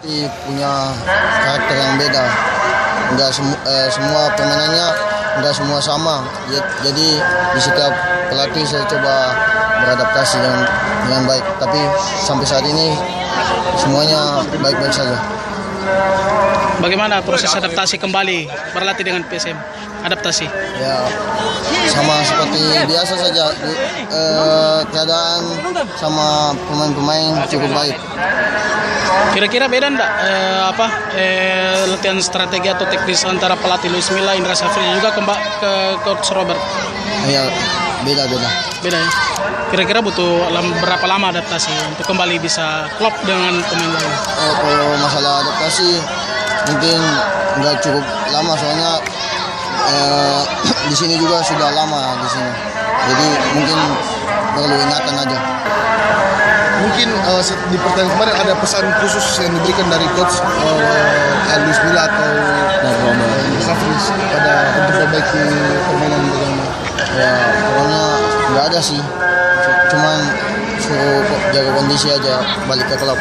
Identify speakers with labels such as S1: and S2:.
S1: Punya karakter yang beda, nggak semua permainannya nggak semua sama. Jadi di setiap pelatih saya coba beradaptasi dengan baik. Tapi sampai saat ini semuanya baik-baik saja.
S2: Bagaimana proses adaptasi kembali berlatih dengan PSM? Adaptasi?
S1: Ya sama seperti biasa saja. Keadaan sama pemain-pemain cukup baik.
S2: Kira-kira beda enggak latihan strategi atau teknis antara pelatih Luis Milla, Indra Safri juga ke Coach Robert?
S1: Ya beda.
S2: Beda ya. Kira-kira butuh berapa lama adaptasi untuk kembali bisa klop dengan pemain lain?
S1: Kalau masalah adaptasi mungkin nggak cukup lama, soalnya di sini juga sudah lama di sini. Jadi mungkin perlu ingatan aja.
S3: Mungkin di pertandingan kemarin ada pesan khusus yang diberikan dari coach Luis Milla atau Safri pada untuk memperbaiki permainan dengan
S1: ya pokoknya nggak ada sih, cuman suruh jaga kondisi aja balik ke klub.